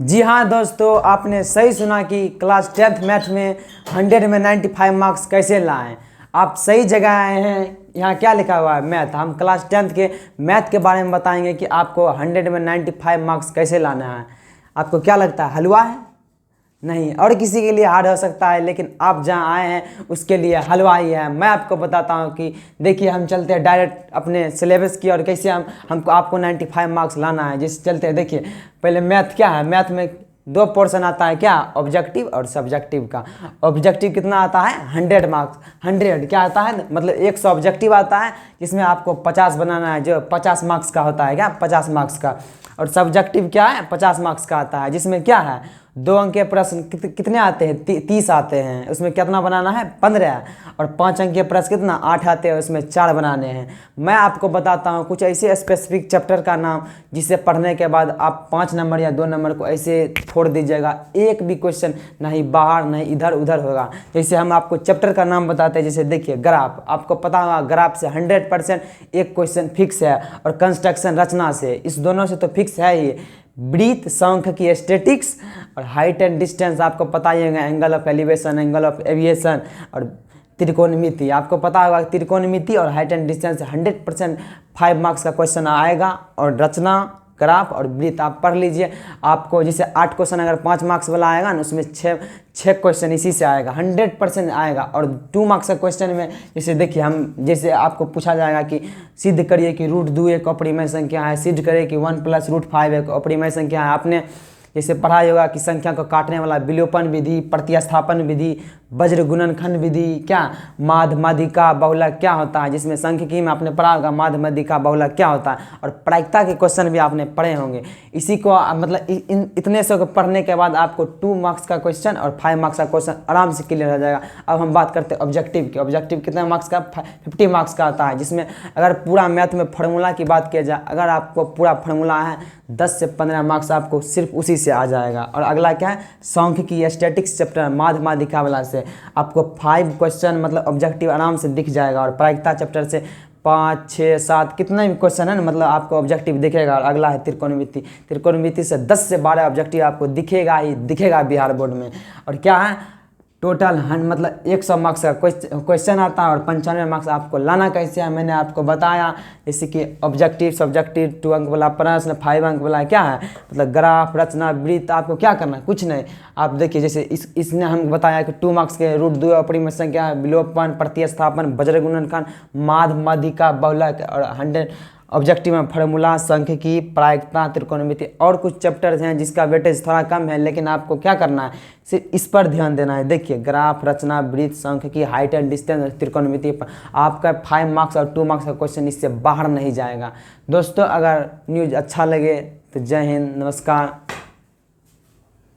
जी हाँ दोस्तों, आपने सही सुना कि क्लास 10th मैथ में 100 में 95 मार्क्स कैसे लाएं। आप सही जगह आए हैं। यहाँ क्या लिखा हुआ है? मैथ। हम क्लास 10th के मैथ के बारे में बताएंगे कि आपको 100 में 95 मार्क्स कैसे लाना है। आपको क्या लगता है, हलवा है? नहीं, और किसी के लिए हार्ड हो सकता है, लेकिन आप जहाँ आए हैं उसके लिए हलवा ही है। मैं आपको बताता हूँ कि देखिए, हम चलते हैं डायरेक्ट अपने सिलेबस की और कैसे हमको आपको 95 मार्क्स लाना है। जिस चलते हैं, देखिए पहले मैथ क्या है। मैथ में दो पोर्शन आता है, क्या? ऑब्जेक्टिव और सब्जेक्टिव का। ऑब्जेक्टिव कितना आता है? 100 मार्क्स। 100 क्या आता है, मतलब 100 ऑब्जेक्टिव आता है, जिसमें आपको 50 बनाना है, जो 50 मार्क्स का होता है, क्या 50 मार्क्स का। और सब्जेक्टिव क्या है? 50 मार्क्स का आता है, जिसमें क्या है, 2 अंक के प्रश्न कितने आते हैं? 30 आते हैं। उसमें कितना बनाना है? 15। और 5 अंक के प्रश्न कितना? 8 आते हैं, उसमें 4 बनाने हैं। मैं आपको बताता हूँ कुछ ऐसे स्पेसिफिक चैप्टर का नाम, जिसे पढ़ने के बाद आप 5 नंबर या 2 नंबर को ऐसे छोड़ दीजिएगा। एक भी क्वेश्चन नहीं बाहर नहीं इधर उधर होगा। जैसे हम आपको चैप्टर का नाम बताते हैं, जैसे देखिए ग्राफ। आपको पता होगा ग्राफ से 100% एक क्वेश्चन फिक्स है, और कंस्ट्रक्शन रचना से, इस दोनों से तो फिक्स है ही। ब्रीथ, सांख्यिकी, स्टैटिक्स और हाइट एंड डिस्टेंस आपको पता ही होगा। Angle of elevation, angle of aviation और त्रिकोणमिति आपको पता होगा। त्रिकोणमिति और हाइट एंड डिस्टेंस 100% 5 मार्क्स का क्वेश्चन आएगा। और रचना, ग्राफ और ब्रीथ आप पढ़ लीजिए। आपको जैसे 8 क्वेश्चन अगर 5 मार्क्स वाला आएगा ना, उसमें 6 क्वेश्चन इसी से आएगा, 100% आएगा। और 2 मार्क्स का क्वेश्चन में जैसे देखिए, हम जैसे आपको पूछा जाएगा कि सिद्ध करिए कि √2 एक अपरिमेय संख्या है, सिद्ध करिए कि 1 + √5 एक अपरिमेय संख्या है। आपने जैसे पढ़ा होगा कि संख्या को काटने वाला विलोपन विधि, प्रतिस्थापन विधि, वज्र गुणनखंड विधि, क्या माध्य माध्यिका बहुलक क्या होता है, जिसमें सांख्यिकी में आपने पढ़ा होगा माध्य माध्यिका बहुलक क्या होता है। और प्रायिकता के क्वेश्चन भी आपने पढ़े होंगे। इसी को मतलब इतने से पढ़ने के बाद आपको 2 मार्क्स का क्वेश्चन और 5 मार्क्स का क्वेश्चन आराम से क्लियर हो जाएगा। अब हम बात करते हैं ऑब्जेक्टिव की। ऑब्जेक्टिव कितने मार्क्स का? 50 मार्क्स का आता है, जिसमें अगर पूरा मैथ में फार्मूला की बात किया जाए, अगर आपको पूरा फार्मूला है, 10 से 15 मार्क्स आपको सिर्फ उसी से आ जाएगा। और अगला क्या है? सांख्यिकी स्टैटिक्स चैप्टर माध्य माध्यिका वाला से आपको 5 क्वेश्चन मतलब ऑब्जेक्टिव आराम से दिख जाएगा। और प्रायिकता चैप्टर से 5, 6, 7 कितना भी क्वेश्चन है ना, मतलब आपको ऑब्जेक्टिव दिखेगा। और अगला है त्रिकोणमिति। त्रिकोणमिति से 10 से 12 ऑब्जेक्टिव आपको दिखेगा ही दिखेगा बिहार बोर्ड में। और क्या है, टोटल मतलब 100 मार्क्स का क्वेश्चन आता है। और 95 मार्क्स आपको लाना कैसे है, मैंने आपको बताया। जैसे कि ऑब्जेक्टिव, सब्जेक्टिव, 2 अंक वाला प्रश्न, 5 अंक वाला क्या है, मतलब ग्राफ, रचना, वृत्त। आपको क्या करना है? कुछ नहीं। आप देखिए, जैसे इसने हम बताया कि 2 मार्क्स के √2 अपरिमेय संख्या, विलोपन, प्रतिस्थापन, वज्र गुणनखंड, माध्य माध्यिका बहुलक और 100 ऑब्जेक्टिव में फार्मूला, सांख्यिकी, प्रायिकता, त्रिकोणमिति और कुछ चैप्टर्स हैं जिसका वेटेज थोड़ा कम है, लेकिन आपको क्या करना है, सिर्फ इस पर ध्यान देना है। देखिए ग्राफ, रचना, वृत्त, सांख्यिकी, हाइट एंड डिस्टेंस, त्रिकोणमिति पर आपका 5 मार्क्स और 2 मार्क्स का क्वेश्चन इससे बाहर नहीं जाएगा। दोस्तों, अगर न्यूज़ अच्छा लगे तो जय हिंद, नमस्कार।